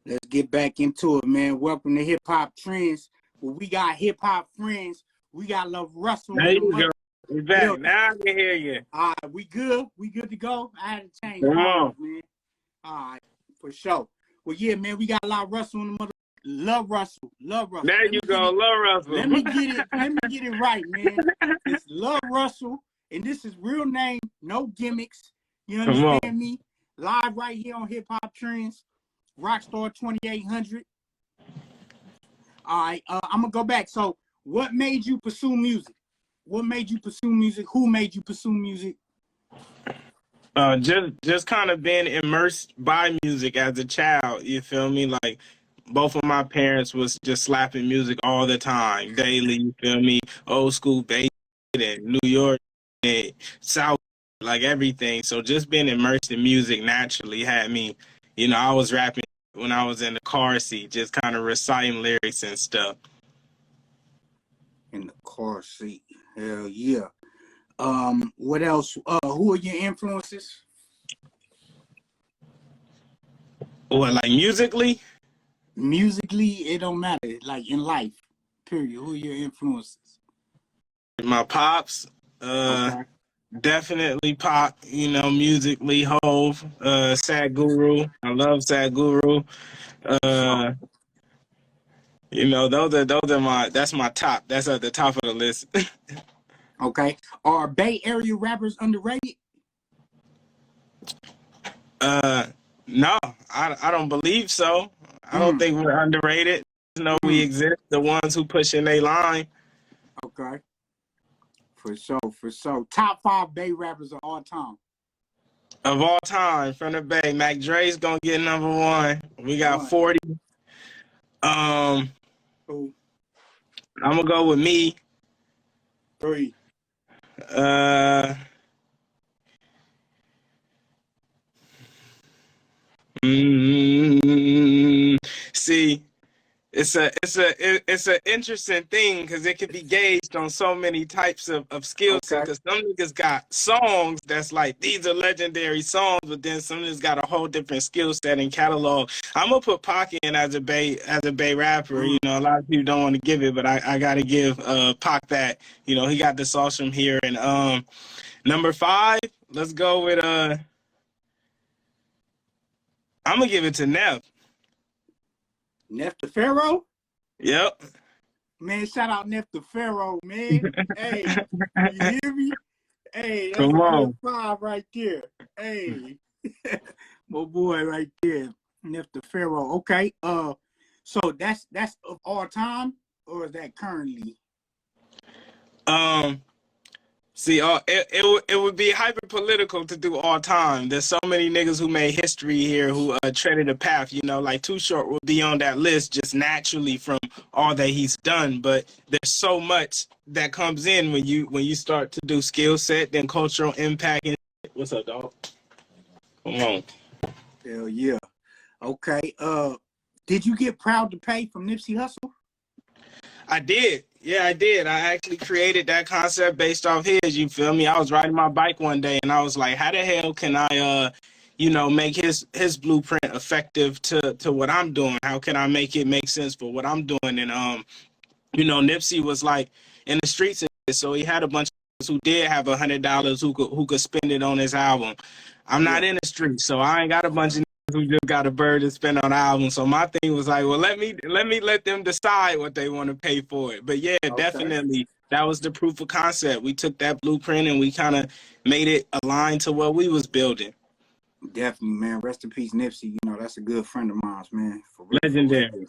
Let's get back into it, man. Welcome to Hip Hop Trends. Well, we got hip hop friends. We got LaRussell. There you go. We back. Now I can hear you. All right, we good? We good to go? I had to change Come phones, on. man. All right, for sure. Well, yeah, man, we got LaRussell in the mother. LaRussell. There you go, LaRussell. Let me get it right, man. It's LaRussell, and this is real name, no gimmicks. You understand me? Live right here on Hip Hop Trends, Rockstar 2800. All right, I'm gonna go back. So, what made you pursue music? What made you pursue music? Who made you pursue music? Just kind of being immersed by music as a child. You feel me? Like both of my parents was just slapping music all the time, daily. You feel me? Old school bass and New York and South, like everything. So just being immersed in music naturally had me. You know, I was rapping when I was in the car seat, just kind of reciting lyrics and stuff. In the car seat. Hell yeah. What else? Who are your influences? What, like musically? Musically, it don't matter. Like in life, period. Who are your influences? My pops, definitely pop. You know, musically, Hove, Sad Guru. I love Sad Guru. You know, that's my top. That's at the top of the list. Okay. Are Bay Area rappers underrated? No, I don't believe so. I don't think we're underrated. You know, we exist. The ones who push in their line. Okay. For sure. Top 5 Bay rappers of all time. Of all time, from the Bay, Mac Dre's gonna get number 1. We got 40. I'm gonna go with me. 3. See, it's an interesting thing because it can be gauged on so many types of skill sets. Because some niggas got songs that's like these are legendary songs, but then some niggas got a whole different skill set and catalog. I'm gonna put Pac in as a Bay rapper. You know, a lot of people don't want to give it, but I gotta give Pac that. You know, he got the sauce from here. And number 5, let's go with I'm gonna give it to Neff. Neff the Pharaoh? Yep. Man, shout out Neff the Pharaoh, man. Hey, you hear me? Hey, that's Come on. A good 5 right there. Hey, my boy right there, Neff the Pharaoh. Okay, so that's of all time, or is that currently? See, it would be hyper political to do all time. There's so many niggas who made history here who treaded a path. You know, like Too Short would be on that list just naturally from all that he's done. But there's so much that comes in when you start to do skill set, then cultural impact. And what's up, dog? Come on. Hell yeah. Okay. Did you get Proud to Pay from Nipsey Hussle? I did. Yeah, I did. I actually created that concept based off his, you feel me? I was riding my bike one day and I was like, how the hell can I, make his blueprint effective to what I'm doing? How can I make it make sense for what I'm doing? And, Nipsey was like in the streets, so he had a bunch of who did have $100 who could spend it on his album. I'm not in the streets, so I ain't got a bunch of who just got a bird to spend on the album. So my thing was like, well, let me let them decide what they want to pay for it. But yeah, definitely that was the proof of concept. We took that blueprint and we kind of made it align to what we was building. Definitely, man. Rest in peace, Nipsey. You know, that's a good friend of mine, man. For real, legendary.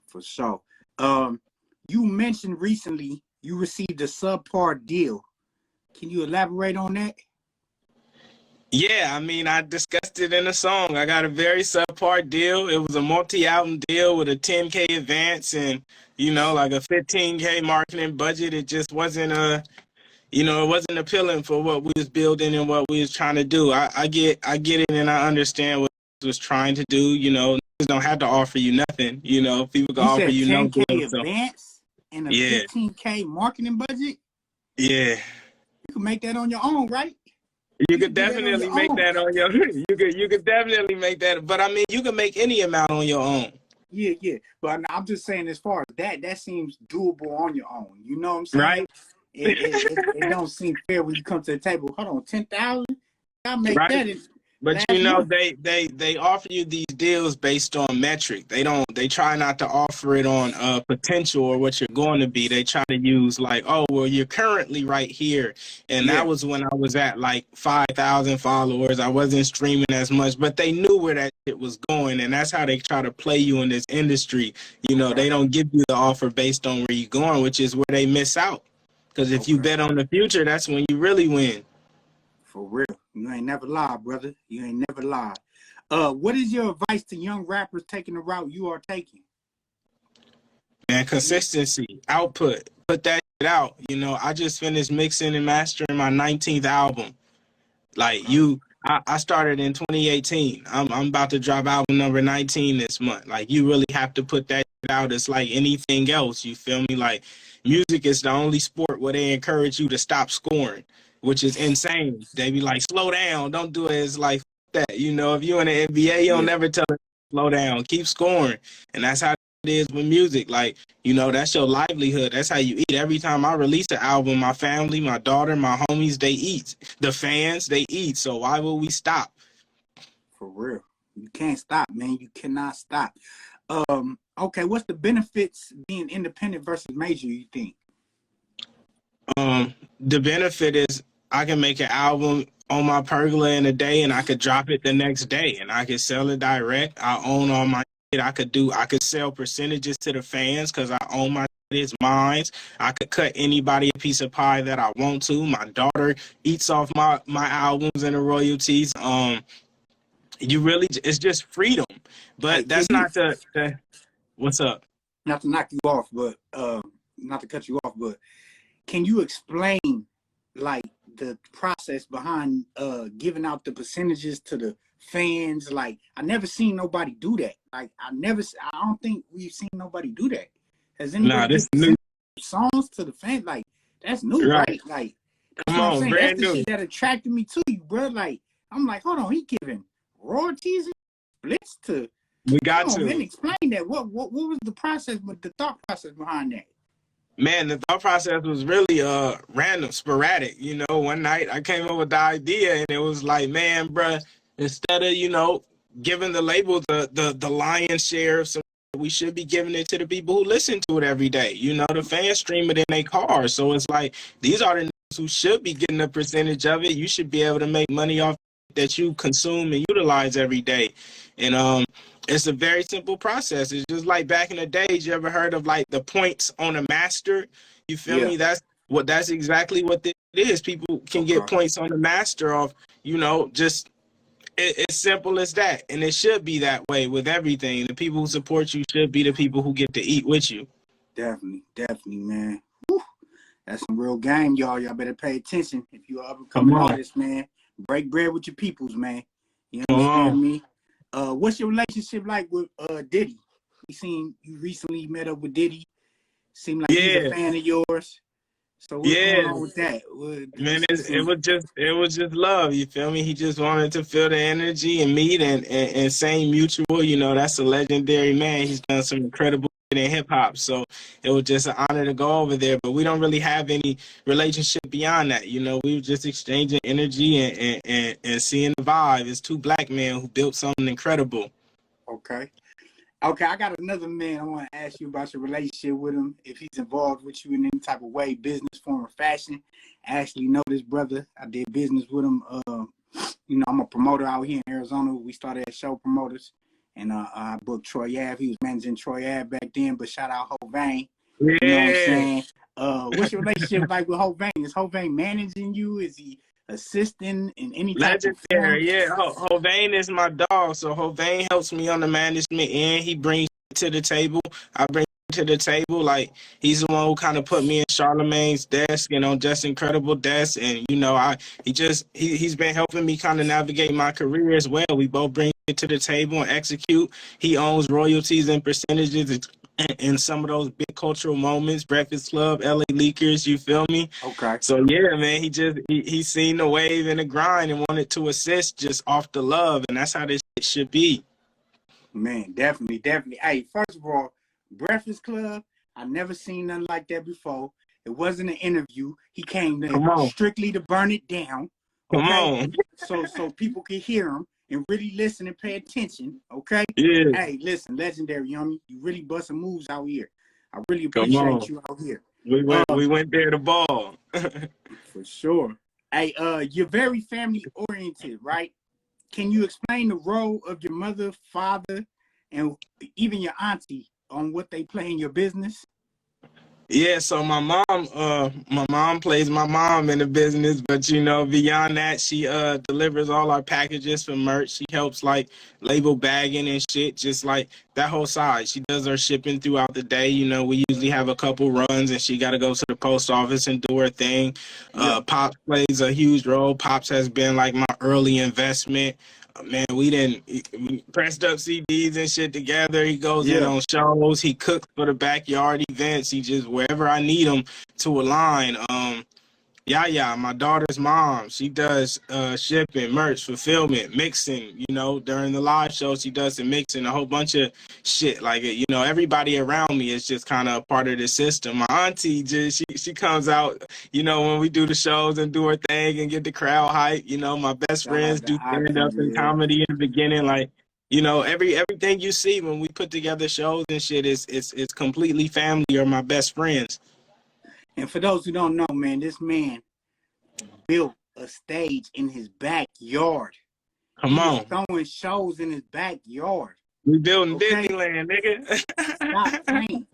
For sure. You mentioned recently you received a subpar deal. Can you elaborate on that? Yeah, I mean, I discussed it in a song. I got a very subpar deal. It was a multi-album deal with a 10K advance and, like a 15K marketing budget. It just wasn't it wasn't appealing for what we was building and what we was trying to do. I get it and I understand what I was trying to do. Niggas don't have to offer you nothing. People can offer you no deal. 10K advance and a 15K marketing budget? Yeah. You can make that on your own, right? You could definitely make that on your. You could definitely make that, but I mean, you can make any amount on your own. Yeah. But I'm just saying, as far as that seems doable on your own. You know what I'm saying? Right. It don't seem fair when you come to the table. Hold on, 10,000. I make Right. that in But last month. they offer you these deals based on metric. They try not to offer it on potential or what you're going to be. They try to use like, oh well, you're currently right here. And Yeah. that was when I was at like 5,000 followers. I wasn't streaming as much, but they knew where that shit was going, and that's how they try to play you in this industry. Okay. They don't give you the offer based on where you're going, which is where they miss out. Because if you Okay. bet on the future, that's when you really win. For real. You ain't never lied, brother. You ain't never lied. What is your advice to young rappers taking the route you are taking? Man, consistency, output, put that shit out. I just finished mixing and mastering my 19th album. Like Okay. I started in 2018. I'm about to drop album number 19 this month. Like you really have to put that shit out. It's like anything else. You feel me? Like music is the only sport where they encourage you to stop scoring, which is insane. They be like, slow down, don't do it. It's like that. If you're in the NBA, you don't never tell them slow down, keep scoring, and that's how it is with music. Like, that's your livelihood. That's how you eat. Every time I release an album, my family, my daughter, my homies, they eat. The fans, they eat. So why would we stop? For real. You can't stop, man. You cannot stop. Okay, what's the benefits being independent versus major, you think? The benefit is I can make an album on my pergola in a day and I could drop it the next day and I could sell it direct. I own all my shit. I could sell percentages to the fans because I own my shit. It's mine. I could cut anybody a piece of pie that I want to. My daughter eats off my albums and the royalties. It's just freedom. But Hey, that's not the what's up? Not to knock you off, but not to cut you off, but can you explain like the process behind giving out the percentages to the fans? Like I never seen nobody do that. Like I don't think we've seen nobody do that. Has anybody This give new songs to the fans? Like that's new, right? Like that's Come what I'm on, saying. That's brand the new. shit that attracted me to you, bro. Like I'm like, hold on, he giving royalties and splits to. We got Come on, to. man, explain that. What was the process, with the thought process behind that? Man, the thought process was really random, sporadic. One night I came up with the idea and it was like, man, bruh, instead of, giving the label the lion's share of some, we should be giving it to the people who listen to it every day. The fans stream it in their cars. So it's like, these are the niggas who should be getting a percentage of it. You should be able to make money off that you consume and utilize every day. And it's a very simple process. It's just like back in the days, you ever heard of like the points on a master? You feel me? That's exactly what it is. People can get points on the master of, just it's simple as that. And it should be that way with everything. The people who support you should be the people who get to eat with you. Definitely, man. Whew. That's some real game, y'all. Y'all better pay attention. If you're an up-and-coming artist, man, break bread with your peoples, man. You understand me? What's your relationship like with Diddy? We seen you recently met up with Diddy. Seemed like he's a fan of yours. So what's going on with that? Man, it was just love. You feel me? He just wanted to feel the energy and meet and same mutual. That's a legendary man. He's done some incredible shit in hip hop. So it was just an honor to go over there. But we don't really have any relationship beyond that. We were just exchanging energy and seeing the vibe. It's two black men who built something incredible. Okay, I got another man I want to ask you about your relationship with him, if he's involved with you in any type of way, business, form, or fashion. I actually know this brother. I did business with him. I'm a promoter out here in Arizona. We started as show promoters, and I booked Troy Ave. He was managing Troy Ave back then, but shout out Hovain. Yeah. You know what I'm saying? What's your relationship like with Hovain? Is Hovain managing you? Is he assisting in any type of form? Yeah. Hovain is my dog, so Hovain helps me on the management end. He brings it to the table. I bring it to the table. Like he's the one who kind of put me in Charlemagne's desk and on Just Incredible desk, and he's been helping me kind of navigate my career as well. We both bring it to the table and execute. He owns royalties and percentages in some of those big cultural moments, Breakfast Club, LA Leakers, you feel me? Okay. So yeah, man, he seen the wave and the grind and wanted to assist just off the love, and that's how this shit should be. Man, definitely, definitely. Hey, first of all, Breakfast Club, I never seen nothing like that before. It wasn't an interview. He came there Come on. strictly to burn it down. Come Okay. on. So people could hear him and really listen and pay attention. Okay. Yeah. Hey, listen, legendary, homie. You really busting moves out here. I really Come appreciate on. you out here. We went there to ball. For sure. Hey, you're very family oriented, right? Can you explain the role of your mother, father, and even your auntie on what they play in your business? Yeah, so my mom plays my mom in the business, but you know, beyond that, she delivers all our packages for merch. She helps like label bagging and shit, just like that whole side. She does her shipping throughout the day. You know, we usually have a couple runs and she gotta go to the post office and do her thing. Yeah, Pops plays a huge role. Pops has been like my early investment. Man, we pressed up CDs and shit together. He goes in yeah. on shows. He cooks for the backyard events. He just wherever I need him to align. Yeah, my daughter's mom, she does shipping, merch, fulfillment, mixing, you know, during the live show, she does the mixing, a whole bunch of shit. Like, you know, everybody around me is just kind of part of the system. My auntie, just she comes out, you know, when we do the shows and do her thing and get the crowd hype. You know, my best Shout friends out to do stand-up and Auntie, comedy in the beginning. Like, you know, everything you see when we put together shows and shit is completely family or my best friends. And for those who don't know, man, this man built a stage in his backyard. Come He is on. throwing shows in his backyard. We building Okay? Disneyland, Stop nigga. playing.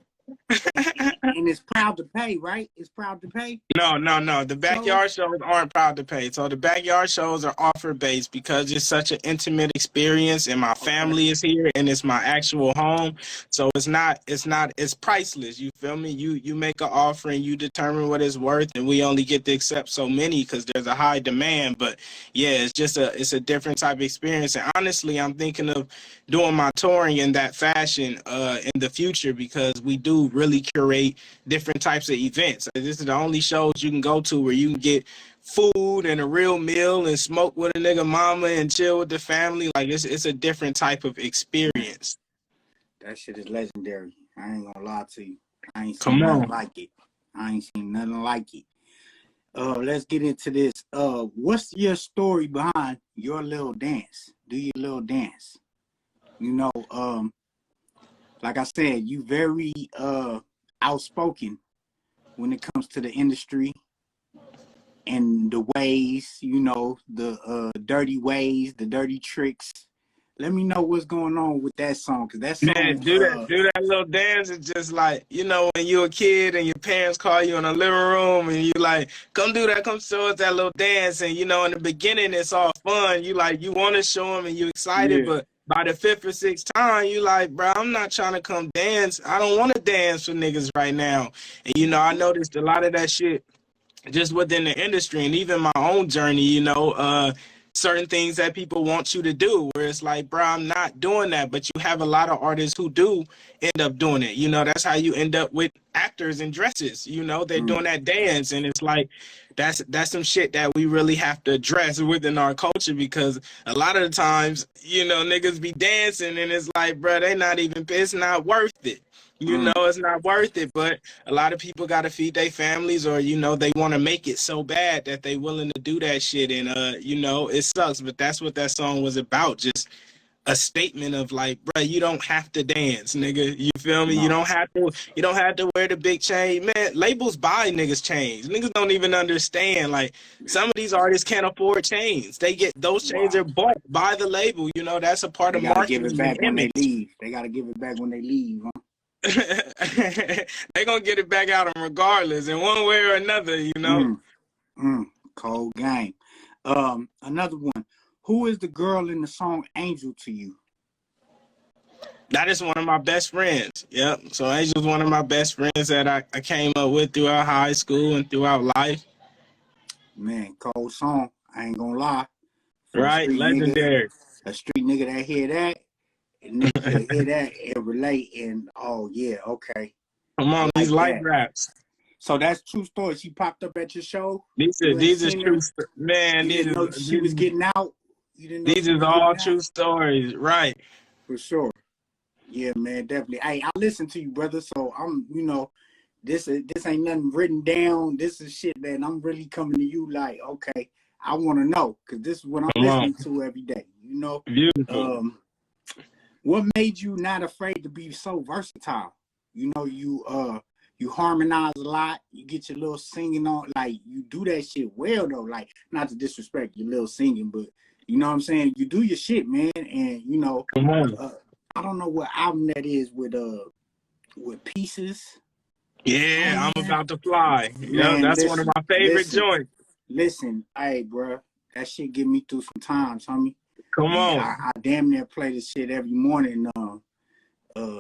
And it's proud to pay, right? It's proud to pay. No. The backyard shows aren't proud to pay. So the backyard shows are offer based because it's such an intimate experience and my family is here and it's my actual home. So it's priceless. You feel me? You make an offer and you determine what it's worth and we only get to accept so many because there's a high demand. But yeah, it's a different type of experience. And honestly, I'm thinking of doing my touring in that fashion in the future because we do really curate different types of events. This is the only shows you can go to where you can get food and a real meal and smoke with a nigga mama and chill with the family. Like it's a different type of experience. That shit is legendary. I ain't gonna lie to you. I ain't seen Come nothing on. like it. I ain't seen nothing like it. Let's get into this. What's your story behind your little dance? Do your little dance. You know, like I said, you very outspoken when it comes to the industry and the ways, you know, the dirty ways, the dirty tricks. Let me know what's going on with that song, because that Man, song, do that little dance. It's just like, you know, when you're a kid and your parents call you in the living room and you like, come do that, come show us that little dance. And, you know, in the beginning, it's all fun. You like, you want to show them and you excited, yeah. but by the fifth or sixth time, you like, bro, I'm not trying to come dance. I don't want to dance for niggas right now. And, you know, I noticed a lot of that shit just within the industry and even my own journey, you know, certain things that people want you to do where it's like, bro, I'm not doing that. But you have a lot of artists who do end up doing it. You know, that's how you end up with actors in dresses. You know, they're doing that dance. And it's like, that's some shit that we really have to address within our culture because a lot of the times, you know, niggas be dancing and it's like, bro, it's not worth it. You know, it's not worth it, but a lot of people got to feed their families or, you know, they want to make it so bad that they willing to do that shit. And, you know, it sucks, but that's what that song was about. Just a statement of like, bro, you don't have to dance, nigga. You feel me? No. You don't have to wear the big chain. Man, labels buy niggas chains. Niggas don't even understand. Like some of these artists can't afford chains. They get those chains are bought by the label. You know, that's a part They of gotta give it marketing and back when they image. leave. They gotta give it back when they leave, huh? They gonna get it back out of them regardless in one way or another, you know. Cold game. Another one. Who is the girl in the song Angel to you? That is one of my best friends. Yep. So Angel's one of my best friends that I came up with throughout high school and throughout life. Man, cold song. I ain't gonna lie. For Right? Legendary. a street nigga that hear that, and niggas that hear that and relate and oh yeah, okay. Come I on, these like life that. raps. So that's true story. She popped up at your show. These are true, man. You didn't know she was getting out. You didn't know These she is was all getting out. true stories, right? For sure. Yeah, man, definitely. Hey, I listen to you, brother. So I'm, this ain't nothing written down. This is shit that I'm really coming to you like, okay, I want to know because this is what I'm Come on. listening to every day. Beautiful. What made you not afraid to be so versatile? You harmonize a lot. You get your little singing on, like you do that shit well though. Like not to disrespect your little singing, but you know what I'm saying. You do your shit, man, and Come on. I don't know what album that is with Pieces. Yeah, I'm Man, about to fly. Yeah, man, that's one of my favorite joints. listen. Hey, bro, that shit get me through some times, homie. Come And on. I damn near play this shit every morning.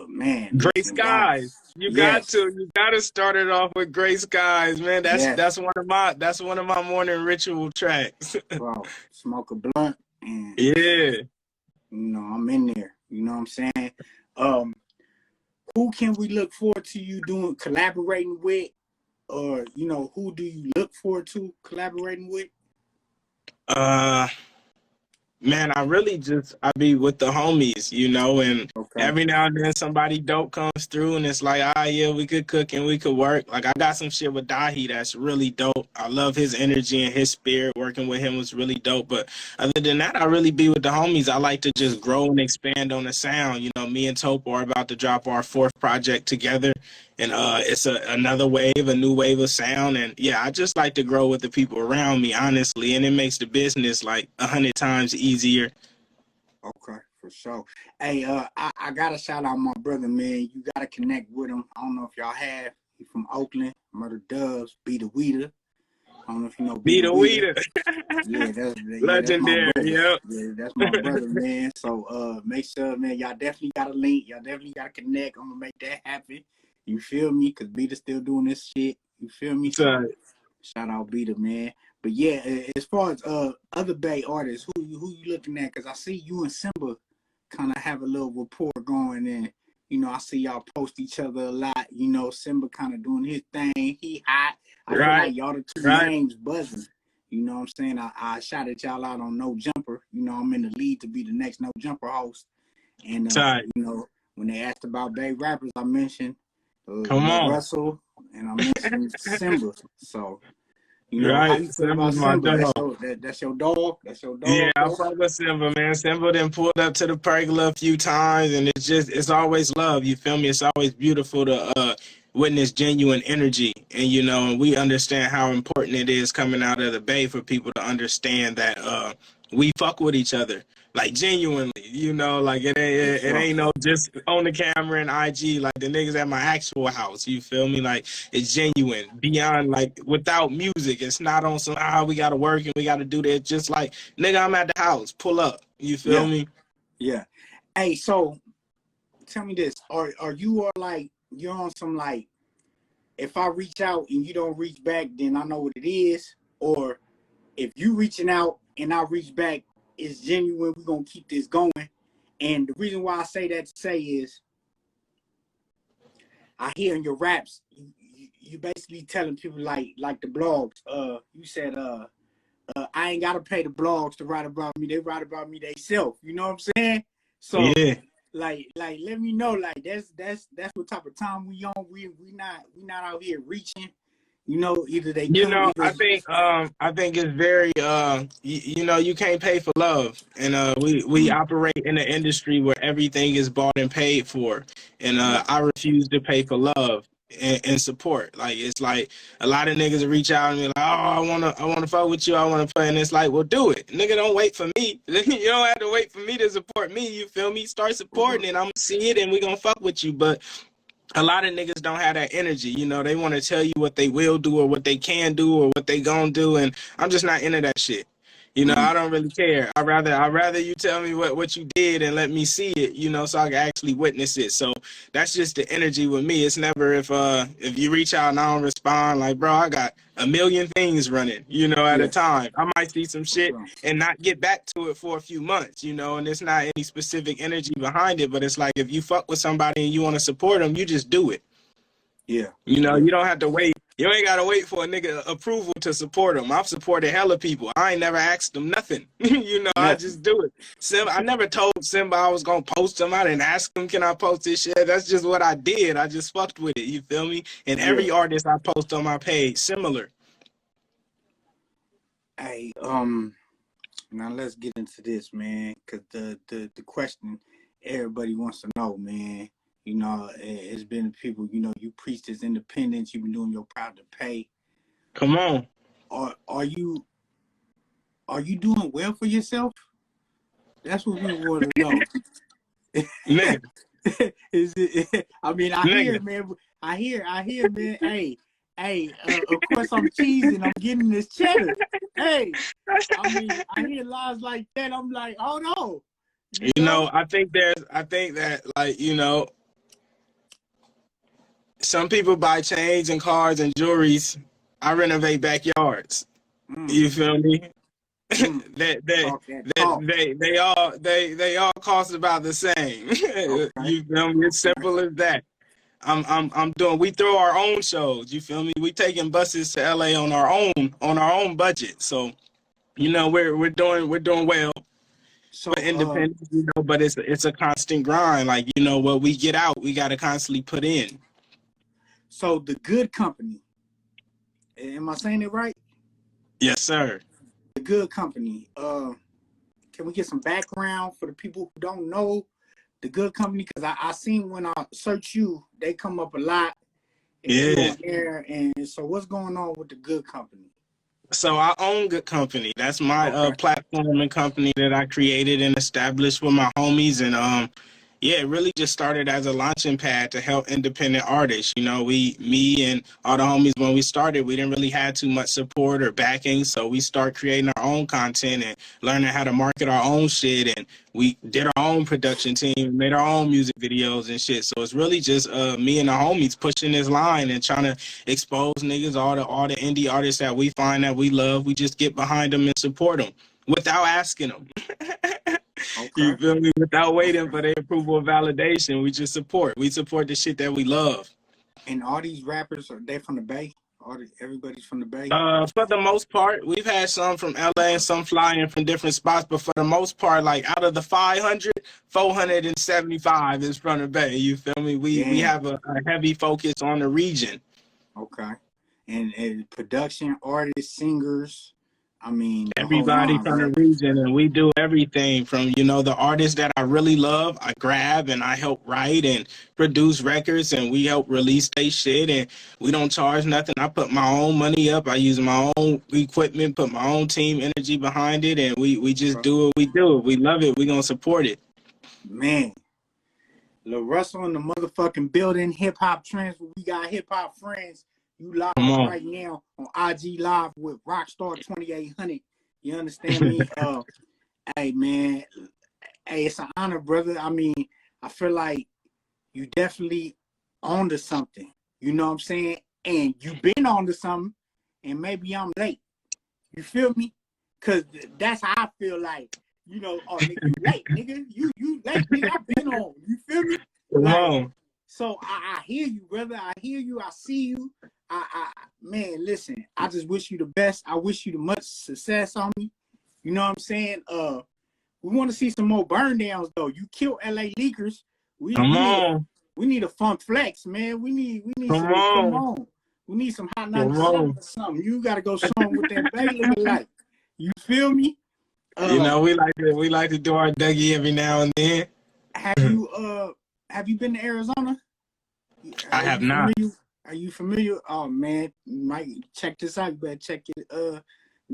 Man, Gray listen, God, skies. You got yes, to. You got to start it off with gray skies, man. That's yes, that's one of my morning ritual tracks. bro. Smoke a blunt, and Yeah. I'm in there. You know what I'm saying? Um, who can we look forward to you collaborating with, or who do you look forward to collaborating with? Man, I be with the homies, and Okay. every now and then somebody dope comes through and it's like, yeah, we could cook and we could work. Like I got some shit with Dahi that's really dope. I love his energy and his spirit. Working with him was really dope. But other than that, I really be with the homies. I like to just grow and expand on the sound. Me and Tope are about to drop our fourth project together. And it's a new wave of sound. And yeah, I just like to grow with the people around me, honestly. And it makes the business like 100 times easier. Okay, for sure. Hey, I gotta shout out my brother, man. You gotta connect with him. I don't know if y'all have. He's from Oakland. Murder Doves, Be the Weeder. I don't know if you know Be Be the the Weeder. weeder. That's my Legendary, brother. yep. Yeah, that's my brother, man. So make sure, man, y'all definitely gotta link. Y'all definitely gotta connect. I'm gonna make that happen. You feel me? Cause Beater's still doing this shit. You feel me? So shout out Beater, man. But yeah, as far as other Bay artists, who you looking at? Cause I see you and Simba kind of have a little rapport going, and I see y'all post each other a lot. Simba kind of doing his thing. He hot. I feel Right, like y'all the two right. names buzzing. You know what I'm saying? I shouted y'all out on No Jumper. I'm in the lead to be the next No Jumper host. And Tight. when they asked about Bay rappers, I mentioned Come on. LaRussell and I mentioned Simba. So how Right. you feel about Simba's my Simba? dog. That's your dog. That's your Yeah, dog, I bro. fuck with Simba, man. Simba then pulled up to the pergola a few times, and it's always love. You feel me? It's always beautiful to witness genuine energy, and we understand how important it is coming out of the Bay for people to understand that we fuck with each other, like genuinely. Like it Sure. ain't no just on the camera and IG. Like the niggas at my actual house. You feel me? Like it's genuine beyond like without music. It's not on some we gotta work and we gotta do that. Just like nigga, I'm at the house. Pull up. You feel Yeah. me? Yeah. Hey, so tell me this: are you like you're on some like if I reach out and you don't reach back, then I know what it is, or if you reaching out and I reach back, it's genuine. We're gonna keep this going. And the reason why I say that to say is I hear in your raps you basically telling people like the blogs. You said I ain't gotta pay the blogs to write about me. They write about me themselves. You know what I'm saying? So Yeah. like let me know. Like that's what type of time we on. We not out here reaching. Either they come I either. think it's very you can't pay for love. And we operate in an industry where everything is bought and paid for. And Yeah. I refuse to pay for love and support. Like it's like a lot of niggas reach out and be like, oh, I wanna fuck with you, I wanna play, and it's like, well, do it. Nigga, don't wait for me. You don't have to wait for me to support me, you feel me? Start supporting and I'm gonna see it and we gonna fuck with you. But a lot of niggas don't have that energy. They want to tell you what they will do or what they can do or what they gonna do, and I'm just not into that shit. I don't really care. I rather you tell me what you did and let me see it, so I can actually witness it. So that's just the energy with me. It's never if you reach out and I don't respond, like, bro, I got a million things running, at a Yeah. time. I might see some For shit sure. and not get back to it for a few months, and it's not any specific energy behind it, but it's like if you fuck with somebody and you want to support them, you just do it. Yeah. You Yeah. don't have to wait You ain't gotta wait for a nigga approval to support him. I've supported hella people. I ain't never asked them nothing. You know, I Nothing. just do it. Simba, I never told Simba I was gonna post him. I didn't ask him, can I post this shit? That's just what I did. I just fucked with it. You feel me? And Yeah. every artist I post on my page, similar. Hey, now let's get into this, man, because the question everybody wants to know, man. You know, it's been people, you know, you preach this independence, you've been doing your proud to pay. Come on. Are you doing well for yourself? That's what we want to know. Nigga. Is it, I mean, I Nigga. hear, man. I hear, man. Hey, of course I'm cheesing. I'm getting this cheddar. Hey, I mean, I hear lies like that. I'm like, oh no. You know, I think that, like, you know, some people buy chains and cars and jewelries. I renovate backyards. You feel me? They all cost about the same. Okay. You feel me? It's simple as that. We throw our own shows. You feel me? We taking buses to LA on our own budget. So, you know, we're doing well. So Independent, you know, but it's a constant grind. Like, you know, what we get out, we got to constantly put in. So the Good Company, am I saying it right? Yes, sir. The Good Company. Can we get some background for the people who don't know the Good Company? Because I seen when I search you, they come up a lot. Yeah. And so what's going on with the Good Company? So I own Good Company. That's my platform and company that I created and established with my homies. And yeah, it really just started as a launching pad to help independent artists. You know, me and all the homies, when we started, we didn't really have too much support or backing. So we start creating our own content and learning how to market our own shit. And we did our own production team, made our own music videos and shit. So it's really just me and the homies pushing this line and trying to expose niggas, all the indie artists that we find that we love. We just get behind them and support them without asking them. Okay. You feel me? Without waiting for their approval or validation, we just support. We support the shit that we love. And all these rappers, are they from the Bay? Everybody's from the Bay? For the most part, we've had some from LA and some flying from different spots, but for the most part, like out of the 500, 475 is from the Bay. You feel me? We have a heavy focus on the region. Okay. And production, artists, singers, I mean, Everybody from the region, and we do everything from, you know, the artists that I really love, I grab and I help write and produce records, and we help release their shit, and we don't charge nothing. I put my own money up. I use my own equipment, put my own team energy behind it, and we just do what we do. We love it. We gonna support it. Man, LaRussell in the motherfucking building, hip hop trends. We got hip hop friends. You live right now on IG Live with Rockstar 2800. You understand me? Hey man, hey, it's an honor, brother. I mean, I feel like you definitely on to something. You know what I'm saying? And you've been on to something, and maybe I'm late. You feel me? Cause that's how I feel like. You know, oh nigga, you late, nigga. You late, nigga. I've been on. You feel me? Like, so I hear you, brother. I hear you. I see you. Man, listen, I just wish you the best. I wish you the much success on me. You know what I'm saying? We want to see some more burn downs though. You killed LA Leakers. We need a funk flex, man. We need some come on. We need some hot 97 or something. You gotta go show them what that bay looking like. You feel me? You know, we like to do our Dougie every now and then. Have you been to Arizona? I have not. Are you familiar? Oh man, you might check this out. You better check your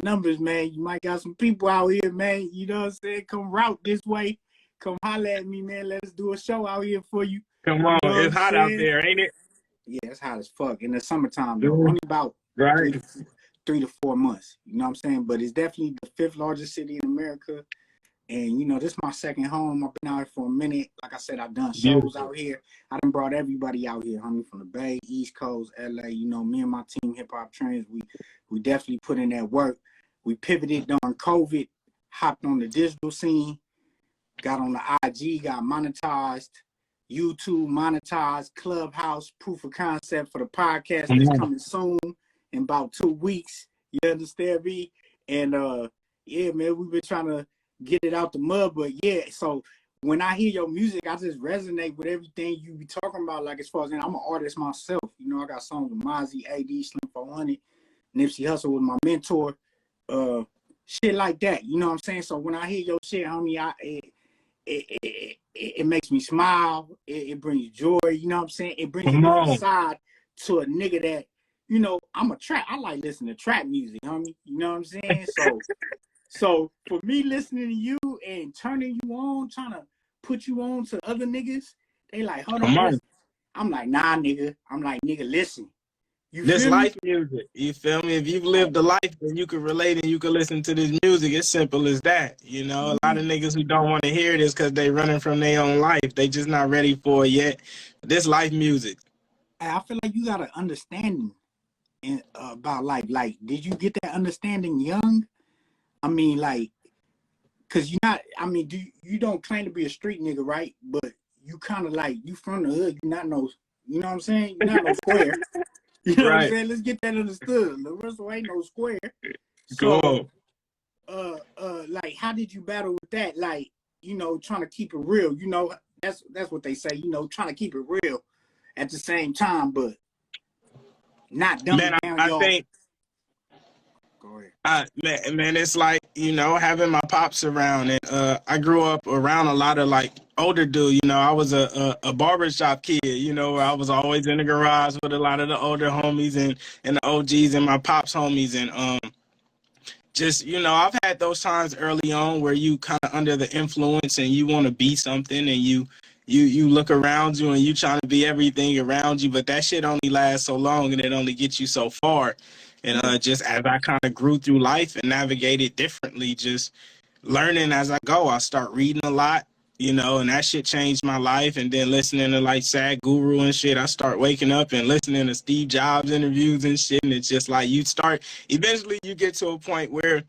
numbers, man. You might got some people out here, man. You know what I'm saying? Come route this way. Come holler at me, man. Let's do a show out here for you. Come on, you know it's hot out there, ain't it? Yeah, it's hot as fuck. In the summertime, though. Only about 3 to 4 months. You know what I'm saying? But it's definitely the 5th largest city in America. And, you know, this is my second home. I've been out here for a minute. Like I said, I've done shows out here. I done brought everybody out here, homie, from the Bay, East Coast, LA. You know, me and my team, Hip Hop Trends, we definitely put in that work. We pivoted during COVID, hopped on the digital scene, got on the IG, got monetized. YouTube, monetize, Clubhouse, proof of concept for the podcast that's coming soon in about 2 weeks. You understand me? And yeah, man, we've been trying to get it out the mud, but yeah, so when I hear your music, I just resonate with everything you be talking about. Like, as far as, and I'm an artist myself, you know, I got songs with Mozzie, AD, Slim 400, Nipsey Hussle was my mentor, shit like that. You know what I'm saying? So when I hear your shit, homie, it makes me smile. It brings joy. You know what I'm saying? It brings a different side to a nigga that, you know, I like listening to trap music, homie. You know what I'm saying? So for me listening to you and turning you on, trying to put you on to other niggas, they like, hold on, listen. I'm like, nah, nigga. I'm like, nigga, listen. This life music, you feel me? If you've lived a life, then you can relate and you can listen to this music. It's simple as that. You know, a lot of niggas who don't want to hear this because they running from their own life. They just not ready for it yet. This life music. I feel like you got an understanding about life. Like, did you get that understanding young? I mean, like, cause you're not. I mean, you don't claim to be a street nigga, right? But you kind of like, you from the hood. You're not no. You know what I'm saying? You're not no square. You know what I'm saying? Let's get that understood. LaRussell ain't no square. So, like, how did you battle with that? Like, you know, trying to keep it real. You know, that's what they say. You know, trying to keep it real at the same time, but not dumbing down I your. think. Go ahead. Man, it's like, you know, having my pops around, and I grew up around a lot of like older dudes. You know, I was a barbershop kid. You know, where I was always in the garage with a lot of the older homies and the OGs and my pops homies, and just, you know, I've had those times early on where you kind of under the influence and you want to be something, and you look around you and you trying to be everything around you, but that shit only lasts so long and it only gets you so far. And just as I kind of grew through life and navigated differently, just learning as I go, I start reading a lot, you know, and that shit changed my life. And then listening to like Sad Guru and shit, I start waking up and listening to Steve Jobs interviews and shit. And it's just like eventually you get to a point where,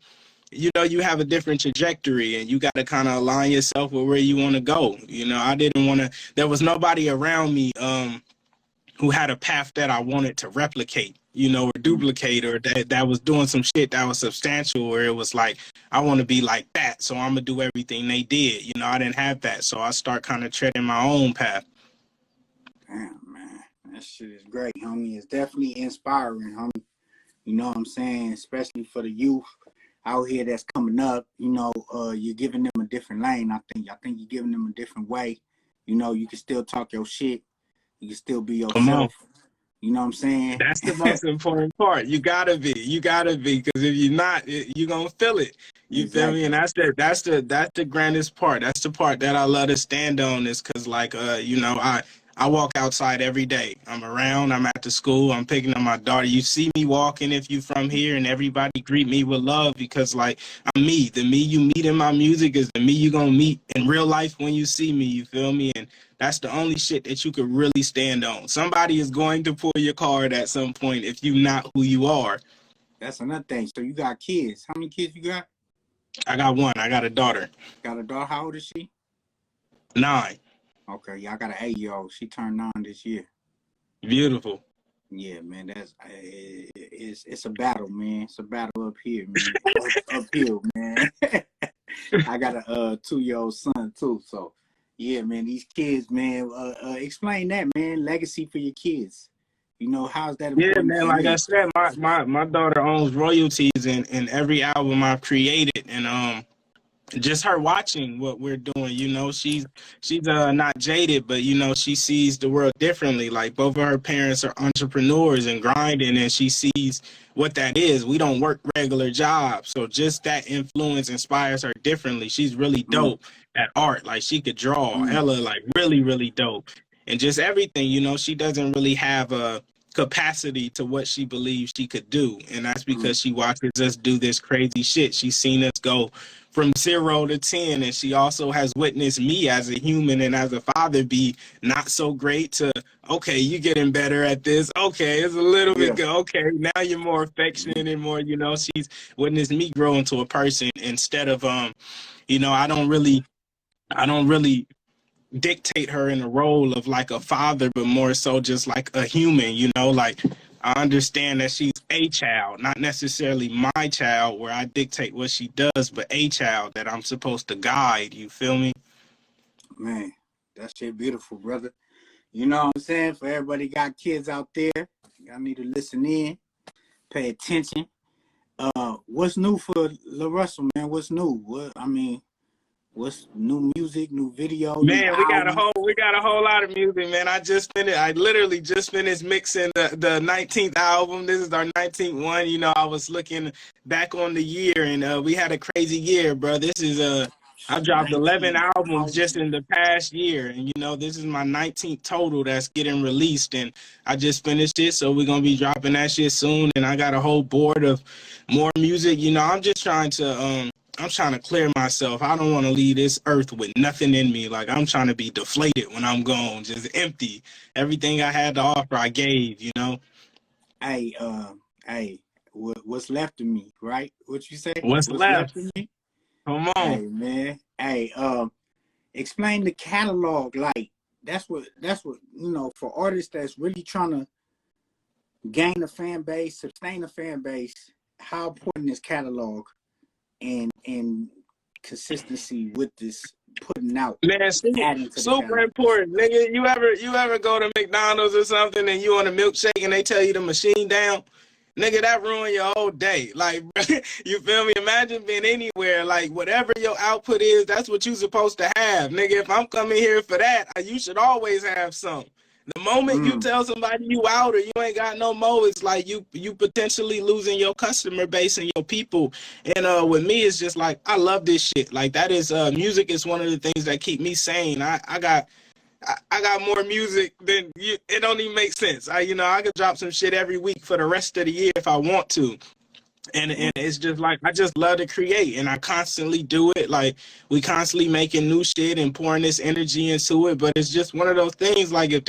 you know, you have a different trajectory and you got to kind of align yourself with where you want to go. You know, I didn't want to, there was nobody around me who had a path that I wanted to replicate, you know, or duplicate, or that was doing some shit that was substantial, where it was like, I want to be like that, so I'm going to do everything they did. You know, I didn't have that, so I start kind of treading my own path. Damn, man. That shit is great, homie. It's definitely inspiring, homie. You know what I'm saying? Especially for the youth out here that's coming up. You know, you're giving them a different lane, I think. I think you're giving them a different way. You know, you can still talk your shit. You can still be yourself. You know what I'm saying? That's the most important part. You gotta be, because if you're not, you're gonna feel it. You feel me? And that's the grandest part. That's the part that I love to stand on, is because, like, you know, I walk outside every day. I'm around, I'm at the school, I'm picking up my daughter. You see me walking if you from here, and everybody greet me with love, because, like, I'm me. The me you meet in my music is the me you gonna meet in real life when you see me, you feel me? And that's the only shit that you could really stand on. Somebody is going to pull your card at some point if you're not who you are. That's another thing. So you got kids. How many kids you got? I got one. I got a daughter. Got a daughter? How old is she? 9. Okay, yeah, I got an 8-year-old. She turned 9 this year. Beautiful. Yeah, man, it's a battle, man. It's a battle up here, man. uphill, man. I got a 2-year-old son too. So, yeah, man, these kids, man. Explain that, man. Legacy for your kids. You know, how's that important? Yeah, man. Like I said, my daughter owns royalties in every album I've created, and just her watching what we're doing, you know, she's not jaded, but, you know, she sees the world differently. Like, both of her parents are entrepreneurs and grinding, and she sees what that is. We don't work regular jobs, so just that influence inspires her differently. She's really dope at art. Like, she could draw hella, like, really, really dope. And just everything, you know, she doesn't really have a capacity to what she believes she could do, and that's because she watches us do this crazy shit. She's seen us go from 0 to 10, and she also has witnessed me as a human and as a father be not so great to, okay, you getting better at this, okay, it's a little bit good, okay, now you're more affectionate and more, you know, she's witnessed me grow into a person, instead of you know, I don't really dictate her in a role of like a father, but more so just like a human, you know, like I understand that she's a child, not necessarily my child where I dictate what she does, but a child that I'm supposed to guide, you feel me? Man, that shit beautiful, brother. You know what I'm saying? For everybody got kids out there, y'all need to listen in, pay attention. What's new for LaRussell, man? What's new? What's new music, new video, new Man, album? we got a whole lot of music, man. I literally just finished mixing the 19th album. This is our 19th one. You know, I was looking back on the year and we had a crazy year, bro. This is I dropped 11 19 albums just album. in the past year, and you know, this is my 19th total that's getting released, and I just finished it, so we're gonna be dropping that shit soon. And I got a whole board of more music. You know, I'm trying to clear myself. I don't want to leave this earth with nothing in me. Like I'm trying to be deflated when I'm gone, just empty. Everything I had to offer, I gave, you know. Hey, hey, what's left of me, right? What you say? What's What's left? left of me? Come on. Hey, man. Hey, explain the catalog. Like that's what you know, for artists that's really trying to gain a fan base, sustain a fan base. How important is catalog and consistency with this putting out, Man, adding to the super catalog? important, nigga. You ever go to McDonald's or something and you want a milkshake and they tell you the machine down? Nigga, that ruin your whole day. Like, you feel me? Imagine being anywhere, like, whatever your output is, that's what you supposed to have. Nigga, if I'm coming here for that, you should always have some. The moment you tell somebody you out or you ain't got no more, it's like you potentially losing your customer base and your people. And with me, it's just like, I love this shit. Like, that is, music is one of the things that keep me sane. I got more music than you. It don't even make sense. I could drop some shit every week for the rest of the year if I want to. And it's just like I just love to create and I constantly do it. Like we constantly making new shit and pouring this energy into it. But it's just one of those things like if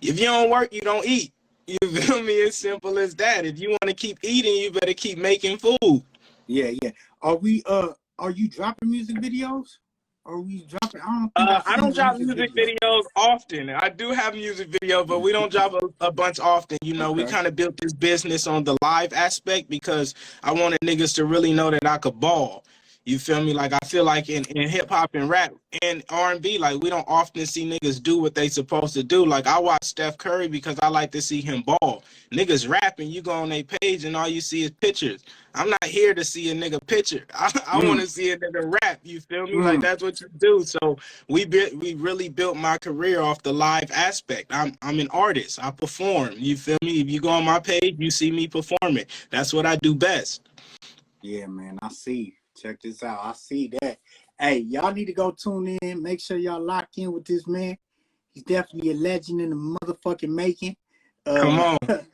you don't work, you don't eat. You feel me? It's simple as that. If you want to keep eating, you better keep making food. Yeah, yeah. Are you dropping music videos? Are we dropping? I don't think I've I seen don't a drop music music video. videos often. I do have music videos, but we don't drop a bunch often. You know, we Okay. kind of built this business on the live aspect because I wanted niggas to really know that I could ball. You feel me? Like I feel like in hip hop and rap and R&B, like we don't often see niggas do what they supposed to do. Like I watch Steph Curry because I like to see him ball. Niggas rapping, you go on their page and all you see is pictures. I'm not here to see a nigga picture. I want to see a nigga rap. You feel me? Like that's what you do. So we really built my career off the live aspect. I'm an artist. I perform. You feel me? If you go on my page, you see me performing. That's what I do best. Yeah, man. I see. Check this out. I see that. Hey, y'all need to go tune in. Make sure y'all lock in with this man. He's definitely a legend in the motherfucking making. Come Uh, on.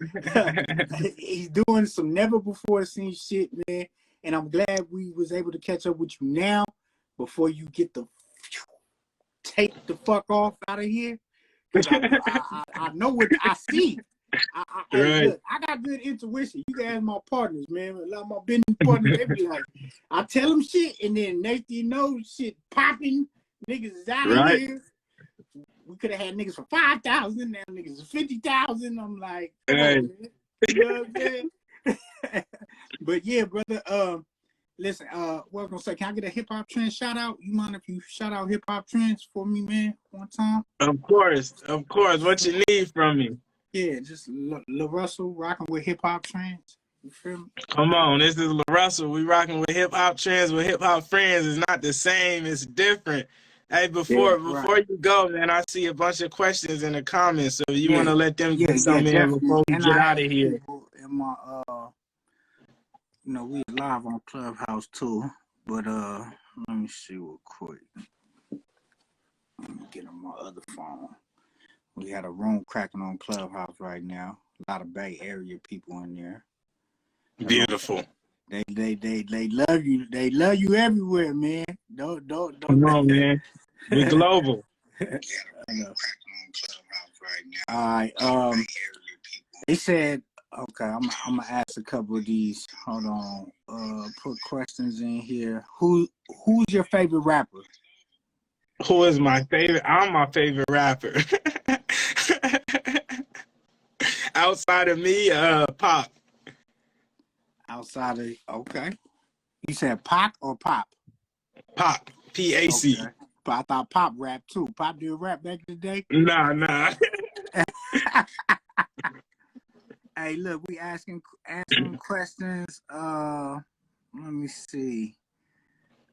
he's doing some never before seen shit, man. And I'm glad we was able to catch up with you now before you get the take the fuck off out of here. Cause I know what I see. Hey, Right. look, I got good intuition. You can ask my partners, man. A lot of my business partners, they be like, I tell them shit, and then next thing you know, shit popping. Niggas is out of Right. here. We could have had niggas for 5,000. Now niggas is 50,000. I'm like, come Right. on, man. You know what I'm saying? But yeah, brother. Listen. What I was gonna say? Can I get a hip hop trend shout out? You mind if you shout out hip hop trends for me, man? One time. Of course. What you need from me? Yeah, just LaRussell rocking with hip hop trends. You feel me? Come on, this is LaRussell. We rocking with hip hop trends with hip hop friends. It's not the same. It's different. Hey, Yeah, before right. you go, man, I see a bunch of questions in the comments. So if you want Yeah, to let them yeah, get some in definitely. before we And get I out of asked here. people in my you know, we live on Clubhouse too. But let me see real quick. Let me get on my other phone. We had a room cracking on Clubhouse right now. A lot of Bay Area people in there. Beautiful. They love you. They love you everywhere, man. Don't. Come on, man. We global. All right. They said, okay, I'm gonna ask a couple of these. Hold on. Put questions in here. Who's your favorite rapper? Who is my favorite? I'm my favorite rapper. Outside of me, Pop. Outside of okay. You said Pac or Pop? Pop. P-A-C. Okay. But I thought Pop rap too. Pop did rap back in the day. Nah. Hey, look, we answering questions. Let me see.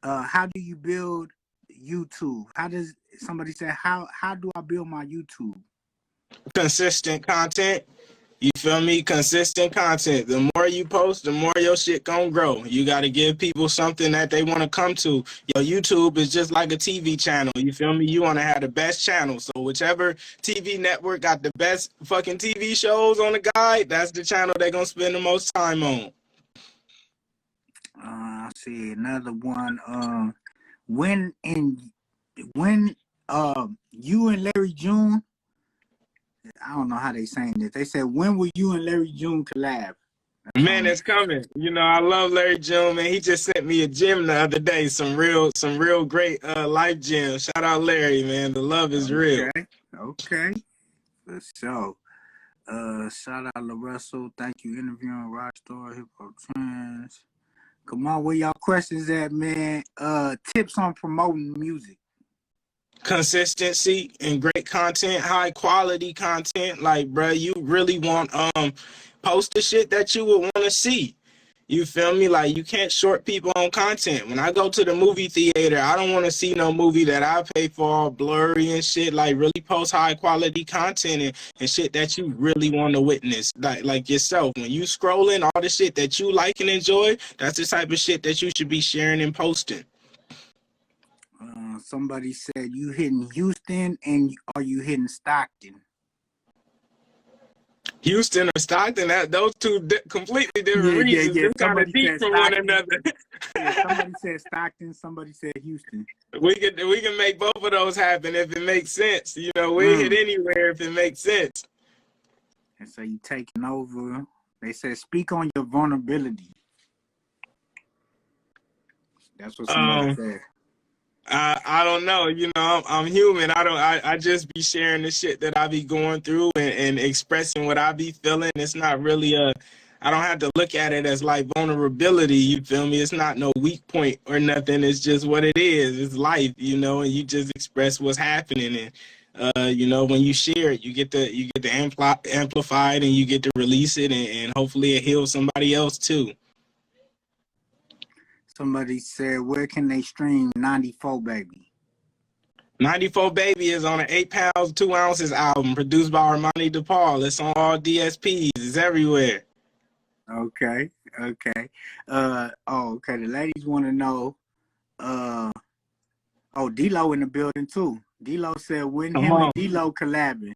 How do you build YouTube? How does somebody say how do I build my YouTube? Consistent content. You feel me? Consistent content. The more you post, the more your shit gonna grow. You gotta give people something that they wanna come to. Your YouTube is just like a TV channel. You feel me? You wanna have the best channel. So whichever TV network got the best fucking TV shows on the guide, that's the channel they're gonna spend the most time on. I see another one. When you and Larry June, I don't know how they saying this. They said, when will you and Larry June collab? Man, it's coming. You know, I love Larry June, man. He just sent me a gem the other day. Some real great life gems. Shout out Larry, man. The love is real. Okay. So, shout out LaRussell. Thank you interviewing Rockstar Hip Hop Trends. Come on, where y'all questions at, man? Tips on promoting music. Consistency and great content, high quality content. Like, bro, you really want post the shit that you would want to see. You feel me? Like, you can't short people on content. When I go to the movie theater, I don't want to see no movie that I pay for all blurry and shit. Like, really post high quality content and shit that you really want to witness. Like yourself, when you scrolling all the shit that you like and enjoy, that's the type of shit that you should be sharing and posting. Somebody said you hitting Houston and are you hitting Stockton? Houston or Stockton, those two completely different regions. They're kind of deep from one another. Somebody said Stockton, somebody said Houston. We can make both of those happen if it makes sense. You know, we hit anywhere if it makes sense. And so you taking over. They said speak on your vulnerability. That's what somebody said. I don't know. You know, I'm human. I just be sharing the shit that I be going through and expressing what I be feeling. It's not really I don't have to look at it as like vulnerability. You feel me? It's not no weak point or nothing. It's just what it is. It's life, you know, and you just express what's happening. And, you know, when you share it, you get to amplify it and you get to release it and hopefully it heals somebody else too. Somebody said, where can they stream 94 Baby? 94 Baby is on an 8 pounds, 2 ounces album produced by Armani DePaul. It's on all DSPs. It's everywhere. Okay. Okay. The ladies want to know, D-Lo in the building too. D-Lo said, when him and D-Lo collabing.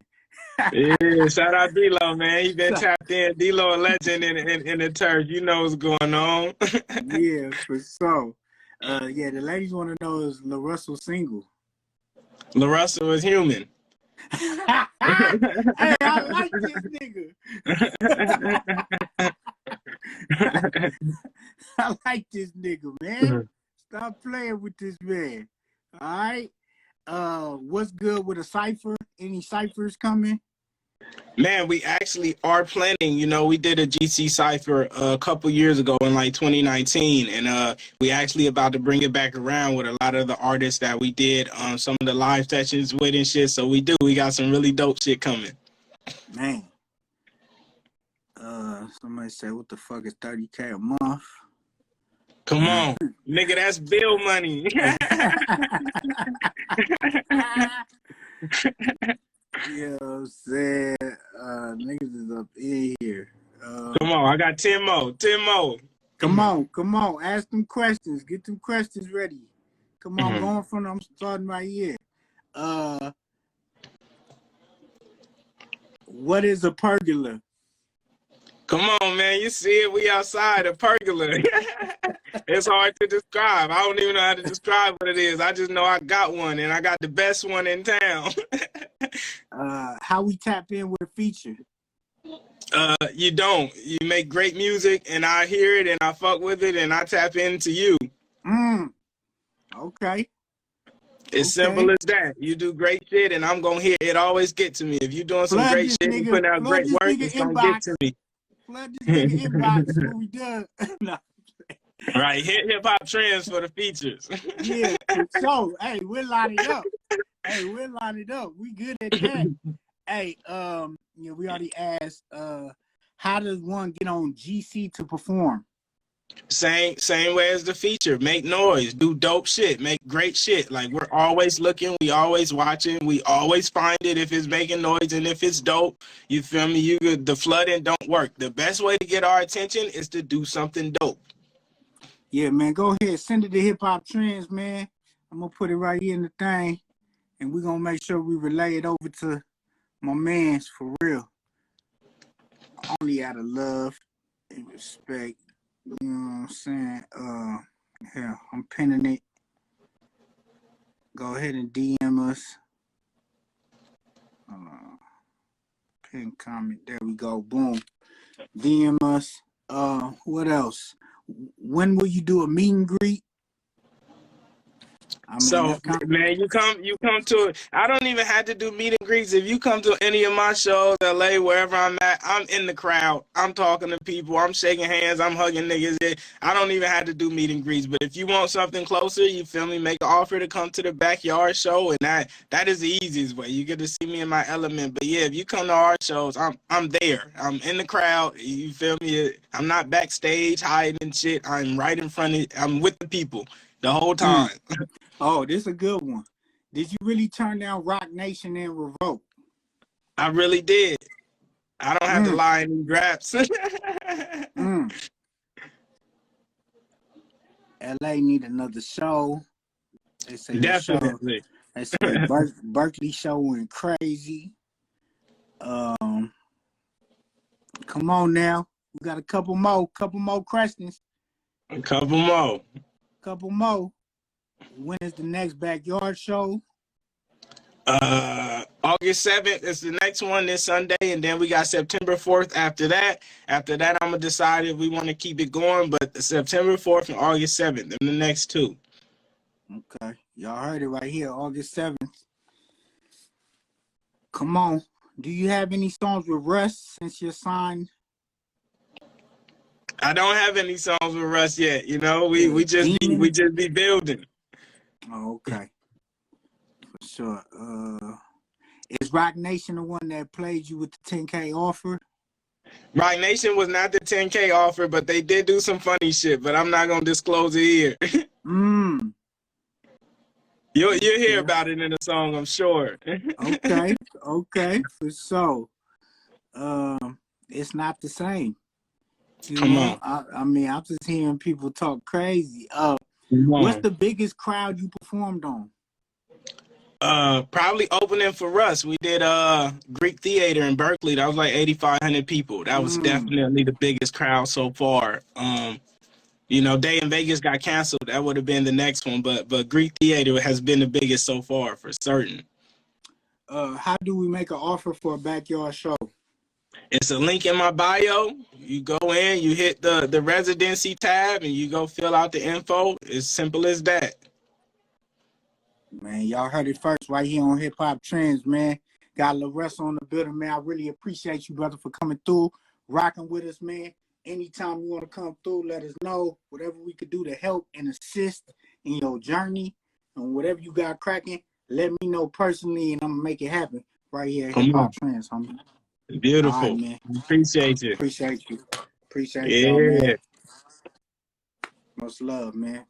Yeah, shout out D-Lo, man. He been tapped in. D-Lo a legend in the turf. You know what's going on. Yeah, for sure. The ladies want to know, is LaRussell single? LaRussell is human. Hey, I like this nigga. I like this nigga, man. Stop playing with this man. All right. What's good with a cipher? Any ciphers coming? Man, we actually are planning. You know, we did a GC Cypher a couple years ago in like 2019, and we actually about to bring it back around with a lot of the artists that we did some of the live sessions with and shit. So we got some really dope shit coming. Man. Somebody said, what the fuck is 30K a month? Come on, nigga, that's bill money. You know what I'm saying? Niggas is up in here. Come on, I got 10 more. Come on. Ask them questions. Get them questions ready. Come on, going from them. I'm starting right here. What is a pergola? Come on, man. You see it? We outside a pergola. It's hard to describe. I don't even know how to describe what it is. I just know I got one, and I got the best one in town. How we tap in with a feature? You don't. You make great music, and I hear it, and I fuck with it, and I tap into you. Okay. It's simple as that. You do great shit, and I'm gonna hear it. Always get to me. If you doing some great shit and putting out great work, it's gonna get to me. Flood this nigga inbox when we done. No. Right, hit hip hop trends for the features. Yeah, for sure. Hey, we'll line it up. We good at that. Hey, we already asked. How does one get on GC to perform? Same way as the feature. Make noise, do dope shit, make great shit. Like, we're always looking, we always watching, we always find it if it's making noise and if it's dope. You feel me? The flooding don't work. The best way to get our attention is to do something dope. Yeah, man. Go ahead, send it to Hip Hop Trends, man. I'm gonna put it right here in the thing, and we're gonna make sure we relay it over to my mans for real. Only out of love and respect. You know what I'm saying? Here, I'm pinning it. Go ahead and DM us. Pin comment. There we go. Boom. DM us. What else? When will you do a meet and greet? I mean, so, man, you come to it. I don't even have to do meet and greets. If you come to any of my shows, LA, wherever I'm at, I'm in the crowd. I'm talking to people. I'm shaking hands. I'm hugging niggas. I don't even have to do meet and greets. But if you want something closer, you feel me, make an offer to come to the backyard show. And that is the easiest way. You get to see me in my element. But yeah, if you come to our shows, I'm there. I'm in the crowd. You feel me? I'm not backstage hiding shit. I'm right in front of, I'm with the people the whole time. Oh, this is a good one. Did you really turn down Rock Nation and Revolt? I really did. I don't have to lie in these raps. LA need another show. They say definitely. They say Berkeley show went crazy. Come on now. We got a couple more questions. A couple more. When is the next backyard show? August 7th is the next one this Sunday, and then we got September 4th after that. After that, I'm going to decide if we want to keep it going, but September 4th and August 7th are the next two. Okay. Y'all heard it right here, August 7th. Come on. Do you have any songs with Russ since you're signed? I don't have any songs with Russ yet. You know, we just be building. Oh, okay. For sure. Is Rock Nation the one that played you with the 10K offer? Rock Nation was not the 10K offer, but they did do some funny shit, but I'm not going to disclose it here. You'll hear about it in the song, I'm sure. Okay, for sure. It's not the same. Come on. I mean, I'm just hearing people talk crazy. What's the biggest crowd you performed on? Probably opening for us. We did Greek Theater in Berkeley. That was like 8,500 people. That was definitely the biggest crowd so far. You know, Day in Vegas got canceled. That would have been the next one, but Greek Theater has been the biggest so far for certain. How do we make an offer for a backyard show? It's a link in my bio. You go in, you hit the residency tab, and you go fill out the info. It's simple as that. Man, y'all heard it first right here on Hip Hop Trends, man. Got LaRussell on the building, man. I really appreciate you, brother, for coming through, rocking with us, man. Anytime you want to come through, let us know. Whatever we could do to help and assist in your journey and whatever you got cracking, let me know personally, and I'm going to make it happen right here at Hip Hop Trends, homie. Beautiful. All right, man. Appreciate you. Appreciate y'all, man. Much love, man.